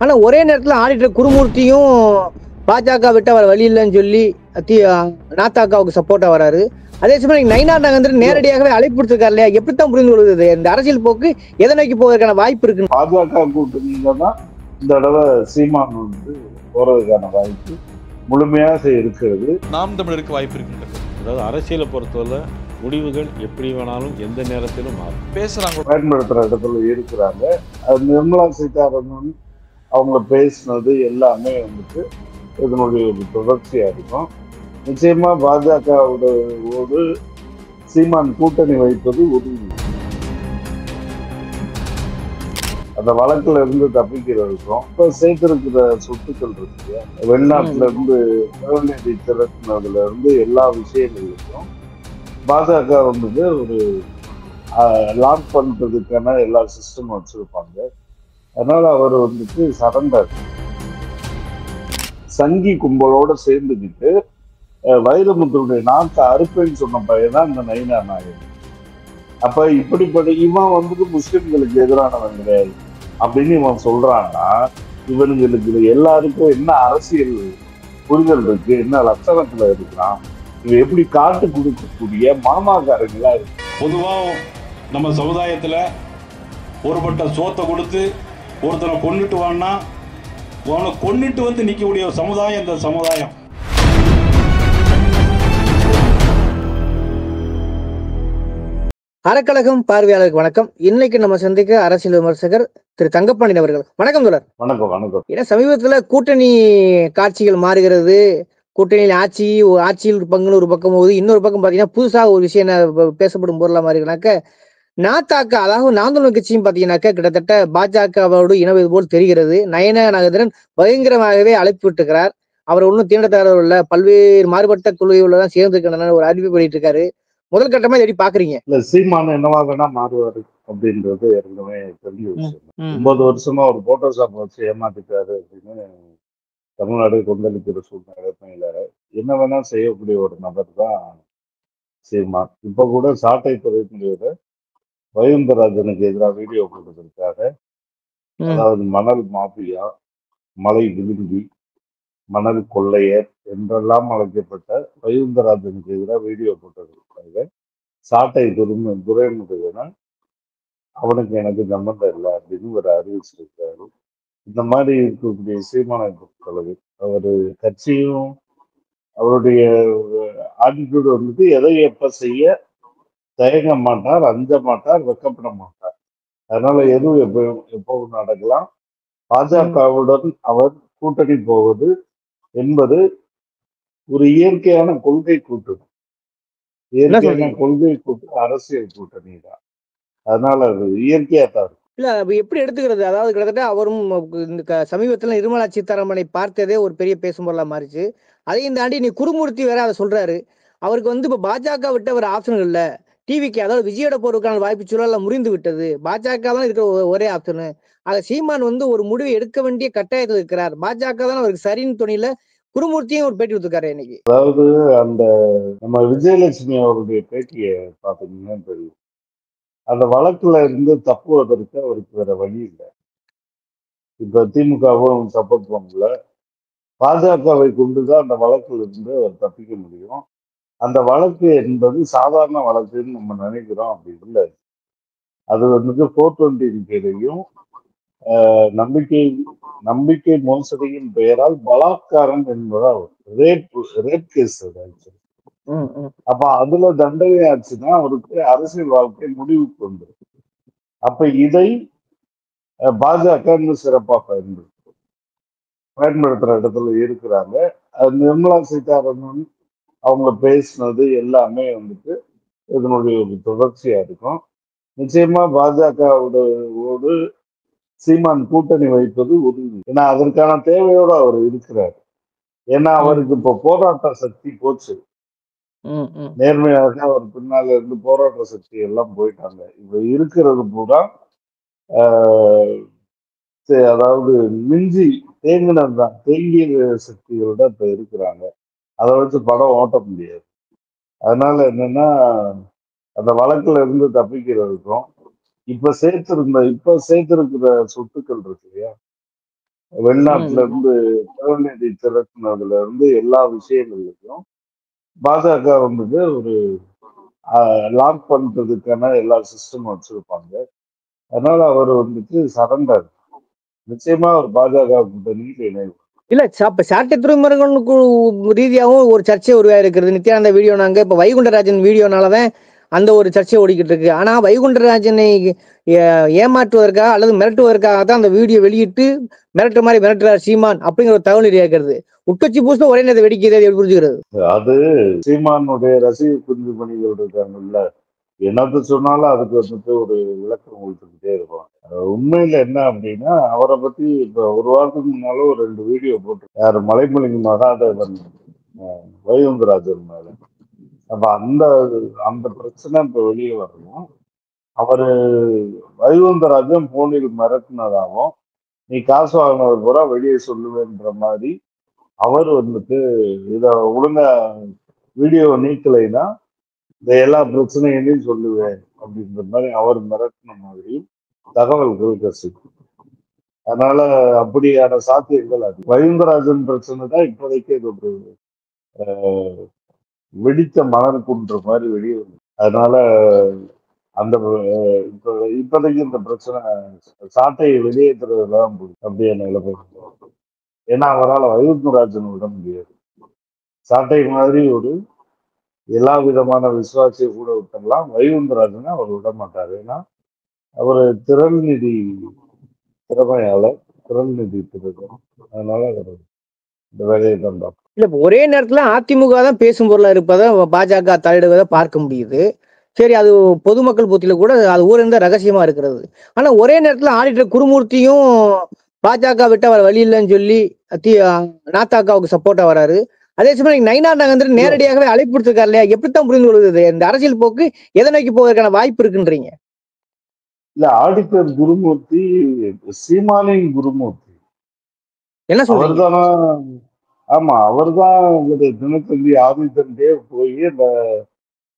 ஆனா ஒரே நேரத்துல ஆடிட்டர் குருமூர்த்தியும் பாஜக விட்டு அவர் வழி இல்லைன்னு சொல்லி நாத்தாக்காவுக்கு சப்போர்ட்டா வராரு. அதே சமயம் நயினார் நாகேந்திரன் நேரடியாகவே அழைப்பு கொடுத்திருக்காரு இல்லையா? எப்படித்தான் புரிந்து கொள்வது இந்த அரசியல் போக்கு எதை நோக்கி போவதற்கான வாய்ப்பு இருக்கு? பாஜக கூட்டணியில தான் இந்த தடவை சீமான் போறதுக்கான வாய்ப்பு முழுமையாக இருக்கிறது. நாம் தமிழருக்கு வாய்ப்பு இருக்கின்றது. அதாவது அரசியலை பொறுத்தவரை முடிவுகள் எப்படி வேணாலும் எந்த நேரத்திலும் மாறும். பேசுறாங்க, பயன்படுத்துற இடத்துல இருக்கிறாங்க. அது நிர்மலா சீதாராமன் அவங்க பேசினது எல்லாமே இதனுடைய ஒரு தொடர்ச்சியா இருக்கும். நிச்சயமா பாஜகவோடு சீமான் கூட்டணி வைப்பது உறுதி. அந்த வழக்குல இருந்து தப்பிக்கிறதுக்கும் இப்ப சேர்த்திருக்கிற சொத்துக்கள் இருக்கு, வெளிநாட்டுல இருந்து பிரதிநிதி திரட்டினதுல இருந்து எல்லா விஷயங்களுக்கும் பாஜக ஒரு லாக் பண்றதுக்கான எல்லா சிஸ்டமும் வச்சிருப்பாங்க. அதனால அவர் சரண்டர் சங்கி கும்பலோட சேர்ந்துக்கிட்டு வைரமுத்துடைய நாட்டை அறுப்பேன்னு சொன்ன பையன் தான் இந்த நயினார் நாகேந்திரன். அப்ப இப்படிப்பட்ட இவன் முஸ்லிம்களுக்கு எதிரானவன் கிடையாது அப்படின்னு இவன் சொல்றான்னா, இவனுங்களுக்கு எல்லாருக்கும் என்ன அரசியல் புரிதல் இருக்கு, என்ன லட்சணத்துல இருக்கிறான், இவன் எப்படி காட்டு கொடுக்கக்கூடிய மாமாக்காரங்களா இருக்கு. பொதுவா நம்ம சமுதாயத்துல ஒருபட்ட சோத்தை கொடுத்து ஒருத்தனை கொண்டுட்டு வான்னா அவனை கொண்டுட்டு நிக்கக்கூடிய சமுதாயம் இந்த சமுதாயம். அறக்கழகம் பார்வையாளருக்கு வணக்கம். இன்னைக்கு நம்ம சந்திக்க அரசியல் விமர்சகர் திரு தங்கப்பாண்டியன் அவர்கள். வணக்கம் தோழர். வணக்கம். வணக்கம். ஏன்னா சமீபத்துல கூட்டணி காட்சிகள் மாறுகிறது, கூட்டணியில் ஆட்சியில் பங்குன்னு ஒரு பக்கம் போகுது, இன்னொரு பக்கம் பாத்தீங்கன்னா புதுசா ஒரு விஷயம் பேசப்படும் பொருளா மாறினாக்க நாத்தாக்கா, அதாவது நாம் தமிழர் கட்சியும் பாத்தீங்கன்னாக்க கிட்டத்தட்ட பாஜகவோடு இணைவது போல் தெரிகிறது. நயினார் நாகேந்திரன் பயங்கரமாகவே அழைப்பு விட்டுக்கிறார். அவர் ஒன்றும் தீண்டத்தகாரர் உள்ள பல்வேறு மாறுபட்ட குழுவில்தான் சேர்ந்துருக்க ஒரு அறிவிப்பு பண்ணிட்டு இருக்காரு. முதல் கட்டமா எப்படி பாக்குறீங்க? இல்ல, சீமான் என்னவா வேணா மாறுவாரு அப்படின்றது ஏற்கனவே தெரிஞ்ச விஷயம். 9 வருஷமா ஒரு போட்டோஷாப் வச்சு ஏமாத்திட்டாரு அப்படின்னு தமிழ்நாடு கொந்தளிக்கிற சூழ்நிலை. என்ன வேணா செய்யக்கூடிய ஒரு நபர் தான் சீமான். இப்ப கூட சாட்டை துறைமுறையோட வைகுந்தராஜனுக்கு எதிராக வீடியோ போட்டதற்காக, அதாவது மணல் மாஃபியா, மலை விழுங்கி, மணல் கொள்ளையர் என்றெல்லாம் அழைக்கப்பட்ட வைகுந்தராஜனுக்கு எதிராக வீடியோ போட்டதற்காக சாட்டை துறைமுறையினா அவனுக்கு எனக்கு சம்பந்தம் இல்லை அப்படின்னு ஒரு அறிவிச்சிருக்காரு. இந்த மாதிரி இருக்கக்கூடிய சீமானை பொறுத்தளவு அவரு கட்சியும் அவருடைய ஆட்டிடியூடு எதை எப்ப செய்ய தயங்க மாட்டார், அஞ்ச மாட்டார், வெக்கப்பட மாட்டார். அதனால எதுவும் எப்பவும் நடக்கலாம். பாஜகவுடன் அவர் கூட்டணி போவது என்பது ஒரு இயற்கையான கொள்கை கூட்டணி, இயற்கையான கொள்கை கூட்டணி, அரசியல் கூட்டணி தான். அதனால அது இயற்கையா தான் இருக்கும். இல்ல எப்படி எடுத்துக்கிறது? அதாவது கிட்டத்தட்ட அவரும் இந்த சமீபத்துல நிர்மலா சீதாராமனை பார்த்ததே ஒரு பெரிய பேசும் பொருளா மாறிச்சு. அதையும் தாண்டி நீ குருமூர்த்தி வேற அதை சொல்றாரு. அவருக்கு இப்ப பாஜக விட்ட ஒரு ஆப்ஷன் இல்ல, டிவிக்கு அதாவது விஜயோட போறதுக்கான வாய்ப்பு சூழல முறிந்து விட்டது, பாஜக தான் இருக்கிற ஒரே ஆப்ஷனு. ஆக சீமான் ஒரு முடிவை எடுக்க வேண்டிய கட்டாயத்தில் இருக்கிறார். பாஜக தான் அவருக்கு சரின்னு துணியில குருமூர்த்தியும் ஒரு பேட்டி கொடுத்துருக்காரு இன்னைக்கு. அதாவது அந்த நம்ம விஜயலட்சுமி அவருடைய பேட்டியை பாத்தீங்கன்னா தெரியும், அந்த வழக்குல இருந்து தப்புவதற்கு அவருக்கு வேற வழி இல்லை. இப்ப திமுகவும் சப்போர்ட் பண்ணல, பாஜகவை கொண்டுதான் அந்த வழக்குல இருந்து அவர் தப்பிக்க முடியும். அந்த வழக்கு என்பது சாதாரண வழக்குன்னு நம்ம நினைக்கிறோம், அப்படி இல்லை. அது 420 கீழையும் நம்பிக்கை மோசடியின் பெயரால் பலாத்காரம் என்பதா ரேப் கேஸ். அப்ப அதுல தண்டனை ஆச்சுன்னா அவருக்கு அரசியல் வாழ்க்கை முடிவுக்கு வந்துடும். அப்ப இதை பாஜக இன்னும் சிறப்பா பயன்படுத்துற இடத்துல இருக்கிறாங்க. நிர்மலா சீதாராமன் அவங்க பேசினது எல்லாமே இதனுடைய ஒரு தொடர்ச்சியா இருக்கும். நிச்சயமா பாஜகவோடு சீமான் கூட்டணி வைப்பது உறுதி. ஏன்னா அதற்கான தேவையோட அவர் இருக்கிறார். ஏன்னா அவருக்கு இப்ப போராட்ட சக்தி போச்சு. நேர்மையாக அவர் பின்னால இருந்து போராட்ட சக்தி எல்லாம் போயிட்டாங்க. இப்ப இருக்கிறது பூரா அதாவது மிஞ்சி தேங்கினது தான், தேங்கிய சக்திகளோட இப்ப இருக்கிறாங்க. அதை வச்சு படம் ஓட்ட முடியாது. அதனால என்னன்னா அந்த வழக்குல இருந்து தப்பிக்கிறதுக்கும் இப்ப சேர்த்திருக்கிற சொத்துக்கள் இருக்கு இல்லையா, வெளிநாட்டுல இருந்து பிரதிநிதி திரட்டினதுல இருந்து எல்லா விஷயங்கள்லையும் பாஜக வந்துட்டு ஒரு லாக் பண்றதுக்கான எல்லா சிஸ்டமும் வச்சிருப்பாங்க. அதனால அவர் வந்துட்டு சரண்டர் நிச்சயமா ஒரு பாஜக கூட்டணிக்கு இணைவு. இல்ல இப்ப சாட்டை துறைமுருகனுக்கு ரீதியாகவும் ஒரு சர்ச்சை உருவா இருக்கிறது. நித்யானந்த வீடியோ நாங்க இப்ப வைகுண்டராஜன் வீடியோனாலதான் அந்த ஒரு சர்ச்சை ஓடிக்கிட்டு இருக்கு. ஆனா வைகுண்டராஜனை ஏமாற்றுவதற்காக அல்லது மிரட்டுவதற்காக தான் அந்த வீடியோ வெளியிட்டு மிரட்டுற மாதிரி மிரட்டுறார் சீமான் அப்படிங்கிற ஒரு தகவல் இருக்கிறது. உட்கட்சி பூசல ஒரே நேரத்தை வெடிக்கிறது எப்படி புரிஞ்சுக்கிறது? அது சீமானுடைய ரசிக குஞ்சு பணிகள் இருக்காங்கல்ல, என்னத்த சொன்னாலும் அதுக்கு வந்துட்டு ஒரு விளக்கம் கொடுத்துக்கிட்டே இருக்கும். உண்மையில என்ன அப்படின்னா, அவரை பத்தி இப்ப ஒரு வாரத்துக்கு முன்னாலும் ஒரு 2 வீடியோ போட்டு யாரு மலைமொழி மகாதேவன் வைகுந்தராஜன் மேல. அப்ப அந்த பிரச்சனை இப்ப வெளியே வரணும். அவரு வைகுந்தராஜன் போனில் மிரட்டினதாகவும் நீ காசு வாங்கினவர் பூரா வெளியே சொல்லுவேன்ற மாதிரி அவர் வந்துட்டு இத ஒழுங்கா வீடியோ நீக்கலைன்னா இந்த எல்லா பிரச்சனைகளையும் சொல்லுவேன் அப்படின்ற மாதிரி அவர் மிரட்டின மாதிரி தகவல்கள் கசிக்கும். அதனால அப்படியான சாத்தியங்கள் அது வைகுந்தராஜன் பிரச்சனை தான் இப்போதைக்கு இது ஒரு வெடித்த மணற்குன்ற மாதிரி வெளியே வந்து. அதனால அந்த இப்போதைக்கு இந்த பிரச்சனை சாட்டையை வெளியேற்றுறதுதான் அப்படியான நிலைமை. ஏன்னா அவரால் வைகுந்தராஜன் விட முடியாது. சாட்டை மாதிரி ஒரு எல்லா விதமான விசுவாசியை கூட விட்டுடலாம், வைகுந்தராஜனை அவர் விட மாட்டார். ஏன்னா அவர் திறன்நிதி திறமையாளர், திறன்நிதி திருத்தம். அதனால அவர் இந்த வேலையை தந்தார். இல்ல ஒரே நேரத்துல அதிமுக தான் பேசும் பொருளா இருப்பதை பாஜக தலையிடுவதை பார்க்க முடியுது. சரி, அது பொதுமக்கள் புத்தியில கூட அது ஊர்ந்த ரகசியமா இருக்கிறது. ஆனா ஒரே நேரத்துல ஆடிட்டர் குருமூர்த்தியும் பாஜக விட்டு அவர் வழி இல்லைன்னு சொல்லி நாத்தாக்காவுக்கு சப்போர்ட்டா வராரு. அதே சமயம் நயினார் நாகேந்திரன் நேரடியாகவே அழைப்பு கொடுத்திருக்காரு இல்லையா? எப்படித்தான் புரிந்து கொள்வது இந்த அரசியல் போக்கு எதை நோக்கி போவதற்கான வாய்ப்பு இருக்குன்றீங்க? இல்ல, ஆடிட்டர் குருமூர்த்தி சீமானின் குருமூர்த்தி என்ன சொல்றீங்க? ஆமா, அவர்தான் தினத்தந்தி ஆதித்தன்டே போய் இந்த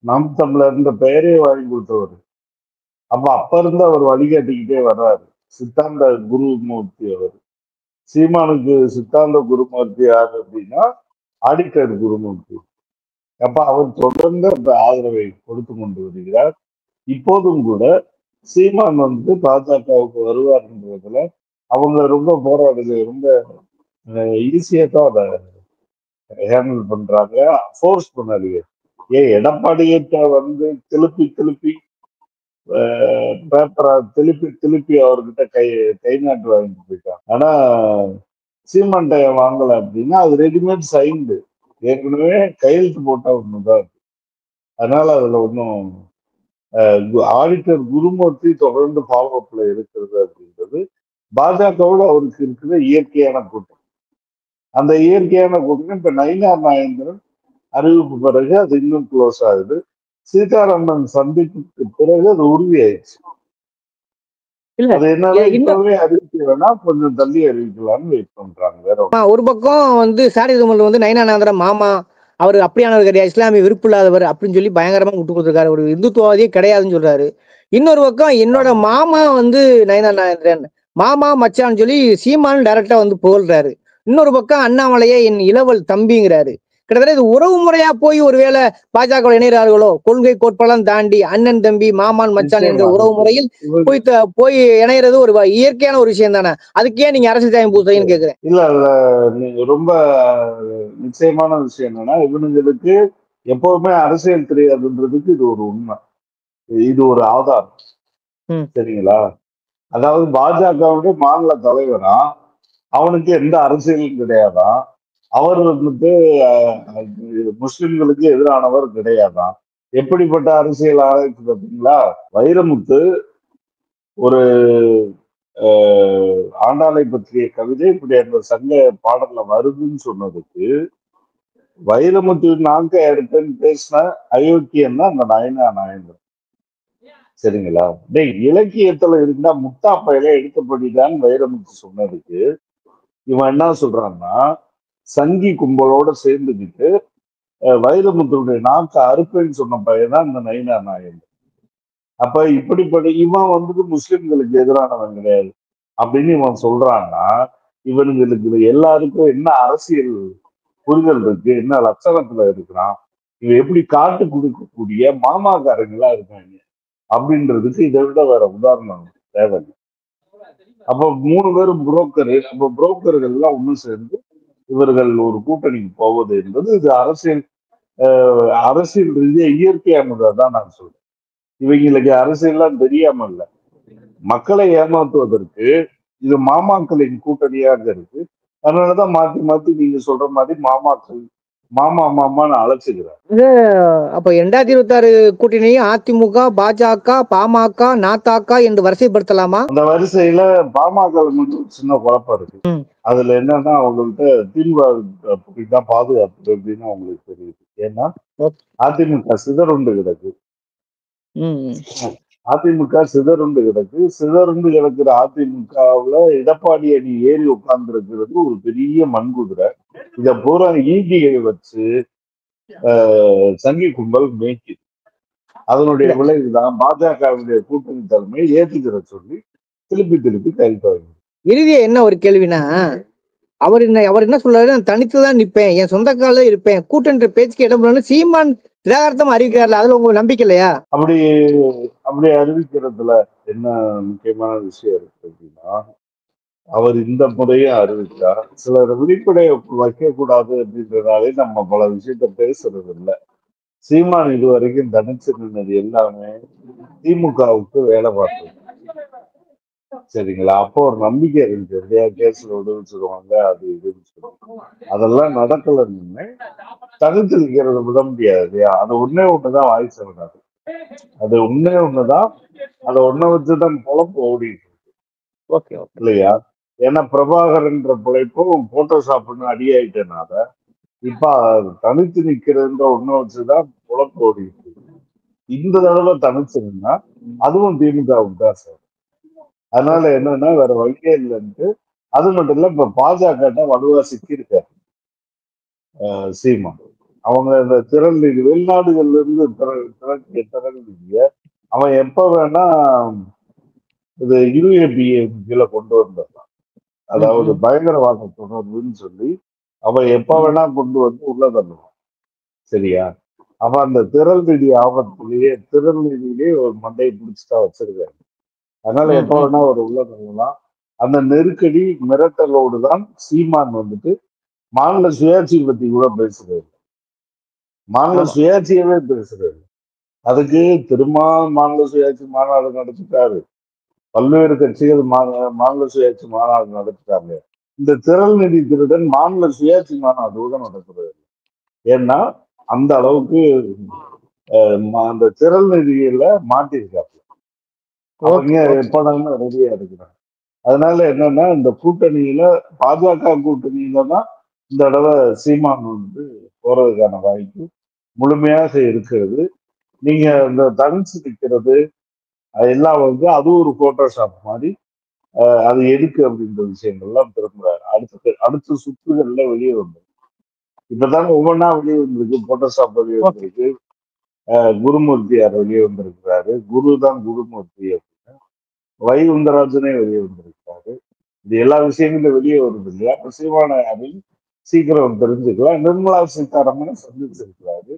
நம் தமிழர் இந்த பெயரே வாங்கி கொடுத்தவர். அப்ப இருந்து அவர் வழிகாட்டிக்கிட்டே வர்றாரு. சித்தாந்த குருமூர்த்தி அவர். சீமானுக்கு சித்தாந்த குருமூர்த்தி யாரு அப்படின்னா ஆடிட்டர் குருமூர்த்தி. அப்ப அவர் தொடர்ந்து அந்த ஆதரவை கொடுத்து கொண்டு வருகிறார். இப்போதும் கூட சீமான் வந்து பாஜகவுக்கு வருவார்ன்றதுல அவங்க ரொம்ப போராடுது, ரொம்ப ஈஸியா தான் அதை ஹேண்டில் பண்றாங்க, ஃபோர்ஸ் பண்ணாதீங்க. எடப்பாடியிட்ட வந்து திருப்பி பேப்பரை திருப்பி அவர்கிட்ட கை நாட்டு வாங்கிட்டு போயிட்டாங்க. ஆனா சீமான் வாங்கல அப்படின்னா அது ரெடிமேட் சைன்டு, ஏற்கனவே கையெழுத்து போட்டா ஒண்ணுதான் இருக்கு. அதனால அதுல ஒன்றும் ஆடிட்டர் குருமூர்த்தி தொடர்ந்து ஃபாலோ அப்ல இருக்கிறது அப்படின்றது பாஜகவோட அவருக்கு இருக்கிற இயற்கையான கூட்டம். அந்த இயற்கையான கூட்டம் இப்ப நயினார் நாகேந்திரன் அறிவிப்பு பிறகு அது இன்னும் க்ளோஸ் ஆகுது. சீதாராமன் சந்திப்புக்கு பிறகு அது உறுதியாயிடுச்சு. அது என்னால இப்பவே அறிவிக்கலன்னா கொஞ்சம் தள்ளி அறிவிக்கலாம்னு வெயிட் பண்றாங்க. வேற ஒரு பக்கம் வந்து சாரி துமல் வந்து நயினார் நாகேந்திரன் மாமா அவர் அப்படியானவர் கிடையாது, இஸ்லாமிய விருப்பு இல்லாதவர் அப்படின்னு சொல்லி பயங்கரமா விட்டு கொடுத்துருக்காரு, ஒரு இந்துத்துவாதியே கிடையாதுன்னு சொல்றாரு. இன்னொரு பக்கம் என்னோட மாமா வந்து நயினார் நாகேந்திரன் மாமா மச்சான்னு சொல்லி சீமான் டைரக்டா வந்து புகழ்றாரு. இன்னொரு பக்கம் அண்ணாமலையே என் இளவல் தம்பிங்கிறாரு. கிட்டத்தட்ட இது உறவு முறையா போய் ஒருவேளை பாஜக இணைகிறார்களோ, கொள்கை கோட்பாடம் தாண்டி அண்ணன் தம்பி மாமான் மச்சான் என்ற உறவு முறையில் போய் இணைகிறது ஒரு இயற்கையான ஒரு விஷயம் தானே. அதுக்கே நீங்க அரசியல் சாயம் பூசுறீங்கன்னு கேக்குறேன். இல்ல, ரொம்ப நிச்சயமான விஷயம் என்னன்னா, இவனுங்களுக்கு எப்பவுமே அரசியல் தெரியாதுன்றதுக்கு இது ஒரு உண்மை, இது ஒரு ஆதாரம். சரிங்களா? அதாவது பாஜகவுடைய மாநில தலைவரா அவனுக்கு எந்த அரசியலும் கிடையாதான், அவர் வந்துட்டு முஸ்லிம்களுக்கு எதிரானவர் கிடையாதான். எப்படிப்பட்ட அரசியல் ஆராய்ச்சி பார்த்தீங்களா? வைரமுத்து ஒரு ஆண்டாளை பற்றிய கவிதை இப்படி அந்த சங்க பாடல்ல வருதுன்னு சொன்னதுக்கு வைரமுத்து நாங்க எடுத்தேன்னு பேசின அயோக்கியம் தான் அந்த நயினார் நாகேந்திரன். சரிங்களா? இலக்கியத்துல இருந்தா முட்டாப்பையில எடுத்தபடிதான் வைரமுத்து சொன்னதுக்கு இவன் என்ன சொல்றான்னா, சங்கி கும்பலோட சேர்ந்துக்கிட்டு வைரமுத்துடைய நாக்கு அறுப்பேன்னு சொன்ன பையன்தான் இந்த நயினார் நாகேந்திரன். அப்ப இப்படிப்பட்ட இவன் வந்துட்டு முஸ்லிம்களுக்கு எதிரானவன் கிடையாது அப்படின்னு இவன் சொல்றான்னா, இவனுங்களுக்கு எல்லாருக்கும் என்ன அரசியல் புரிதல் இருக்கு, என்ன லட்சணத்துல இருக்கிறான், இவன் எப்படி காட்டு கொடுக்கக்கூடிய மாமாக்காரங்களா இருக்காங்க அப்படின்றதுக்கு இதை விட வேற உதாரணம் தேவையில்லை. அப்ப 3 பேரும் புரோக்கரு. அப்ப புரோக்கர்கள் எல்லாம் ஒண்ணு சேர்ந்து இவர்கள் ஒரு கூட்டணிக்கு போவது என்பது இது அரசியல் ரீதியா இயற்கையானதான் நான் சொல்றேன். இவங்களுக்கு அரசியல்லாம் தெரியாம இல்ல, மக்களை ஏமாற்றுவதற்கு இது மாமாக்களின் கூட்டணியாக இருக்கு. அதனாலதான் மாத்தி மாத்தி நீங்க சொல்ற மாதிரி மாமாக்கள் மாமான்னு அழைச்சுக்கிறார். அப்ப 2026 கூட்டணியும் அதிமுக, பாஜக, பாமக, நாத்தாக்கா என்று வரிசைப்படுத்தலாமா? அந்த வரிசையில பாமக மட்டும் சின்ன குழப்பம் இருக்கு. அதுல என்னன்னா அவங்கள்ட்ட திமுக தான் பாதுகாப்பு அப்படின்னு அவங்களுக்கு தெரியுது. ஏன்னா அதிமுக சிதறுண்டு கிடக்கு. சிதறுண்டு கிடக்குற அதிமுகவுல எடப்பாடி அணி ஏறி உட்கார்ந்து இருக்கிறது ஒரு பெரிய மண்குதிரை. இத பூரா ஈடியை வச்சு சங்கி கும்பல் மேய்க்குது. அதனுடைய விளைவுதான் பாஜகவுடைய கூட்டணி தலைமையை ஏற்றுக்கிற சொல்லி திருப்பி கைப்பாங்க. இறுதியா என்ன ஒரு கேள்வினா, அவர் என்ன சொல்றாரு, நான் தனித்துதான் நிற்பேன், என் சொந்த கால இருப்பேன், கூட்டணி பேச்சுக்கு இடம் சீமான் திராகார்த்தமா அறிவிக்கிறார்ல, அதுல உங்களுக்கு நம்பிக்கை இல்லையா? அப்படி அறிவிக்கிறதுல என்ன முக்கியமான விஷயம் இருக்கு அப்படின்னா, அவர் இந்த முறையை அறிவிச்சா சிலர் வெளிப்படைய வைக்க கூடாது அப்படின்றதாலே நம்ம பல விஷயத்த பேசுறது இல்லை. சீமான் இதுவரைக்கும் தனிச்சு நின்னது எல்லாமே திமுகவுக்கு வேலை பார்த்தது. சரிங்களா? அப்போ ஒரு நம்பிக்கை இருந்துச்சு, இல்லையா? கேஸ்ல உதவி சொல்லுவாங்க, அது இதுன்னு சொல்லுவாங்க. அதெல்லாம் நடக்கலன்னு தனித்து நிற்கிறத விட முடியாது, இல்லையா? அது ஒண்ணுதான் வாய் சொல்றாரு. அது ஒண்ணுதான். அதை ஒன்ன வச்சுதான் பொழப்பு ஓடிட்டு இருக்கு, இல்லையா? ஏன்னா பிரபாகரன்ற பிழைப்பும் போட்டோஷாப்னு அடியாயிட்டனால இப்ப தனித்து நிக்கிறதுன்ற ஒண்ணு வச்சுதான் பொழப்பு ஓடிட்டு இருக்கு. இந்த தடவை தனிச்சுன்னா அதுவும் திமுகவுக்கு தான் சார். அதனால என்னன்னா வேற வழியே இல்லைன்ட்டு. அது மட்டும் இல்ல, இப்ப பாஜக வலுவா சிக்கியிருக்காரு சீமான். அவங்க இந்த திறன் நிதி வெளிநாடுகள்ல இருந்து திறன் நிதிய அவன் எப்ப வேணா இது யுஏபிஏ கீழே கொண்டு வந்துடலாம். அதாவது பயங்கரவாத தொடர்புன்னு சொல்லி அவன் எப்ப வேணா கொண்டு வந்து உள்ள தள்ளுவான். சரியா? அவன் அந்த திறல் நிதி நிதியிலேயே ஒரு மண்டையை பிடிச்சுட்டா வச்சிருக்காரு. அதனால எப்ப வேணா ஒரு உள்ள தள்ளலாம். அந்த நெருக்கடி மிரட்டலோடு தான் சீமான் வந்துட்டு மாநில சுயாட்சி பத்தி கூட பேசுறாரு. மாநில சுயாட்சியவே பேசுறாரு. அதுக்கு திரும்ப மாநில சுயாட்சி மாநாடு நடத்திட்டாரு. பல்வேறு கட்சிகள் மாநில சுயாட்சி மாநாடு நடத்திட்டாங்க. இந்த திறல் நிதி திருடன் மாநில சுயாட்சி மாநாடு கூட நடக்கிறது. ஏன்னா அந்த அளவுக்கு அந்த திறல் நிதியில மாட்டிருக்காங்க. அவங்க எப்படாம ரெடியா இருக்கிறாங்க. அதனால என்னன்னா இந்த கூட்டணியில பாஜக கூட்டணியில தான் இந்த தடவை சீமான் வந்து போறதுக்கான வாய்ப்பு முழுமையாக இருக்கிறது. நீங்க இந்த தனிச்சு நிற்கிறது அதெல்லாம் வந்து அது ஒரு போட்டோஷாப் மாதிரி. அது எதுக்கு அப்படின்ற விஷயங்கள்லாம் திரும்புறாரு. அடுத்த சுற்றுகள்ல வெளியே வந்திருக்கு. இப்பதாங்க ஒவ்வொன்றா வெளியே வந்திருக்கு. போட்டோஷாப் வெளியே வந்திருக்கு. குருமூர்த்தியார் வெளியே வந்திருக்கிறாரு. குரு தான் குருமூர்த்தி அப்படின்னு வைகுந்தராஜனே வெளியே வந்திருக்கிறாரு. இது எல்லா விஷயங்களும் வெளியே வருது இல்லையா? அப்ப சீமான அதை சீக்கிரம் தெரிஞ்சுக்கலாம். நிர்மலா சீதாராமனை சந்திச்சிருக்கிறாரு.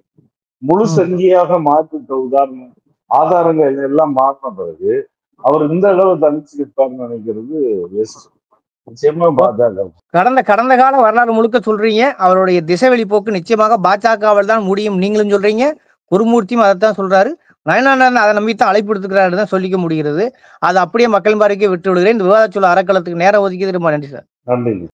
முழு சங்கியாக மாற்றிட்ட உதாரணம் ஆதாரங்கள் எல்லாம் மாற்றின பிறகு அவர் இந்த அளவு தனிச்சு நிற்பார்னு நினைக்கிறது நிச்சயமா பாஜக. கடந்த கால வரலாறு முழுக்க சொல்றீங்க. அவருடைய திசைவெளி போக்கு நிச்சயமாக பாஜகவால் தான் முடியும் நீங்களும் சொல்றீங்க. குருமூர்த்தியும் அதைத்தான் சொல்றாரு. நயனானந்தன் அதை நம்பித்தான் அழைப்பு எடுத்துக்கிறாரு தான் சொல்லிக்க முடிகிறது. அது அப்படியே மக்கள் பார்வைக்கு விட்டு விடுகிறேன். இந்த விவாத சொல்ல அறக்களத்துக்கு நேரம் ஒதுக்கி ரொம்ப நன்றி சார். நன்றி.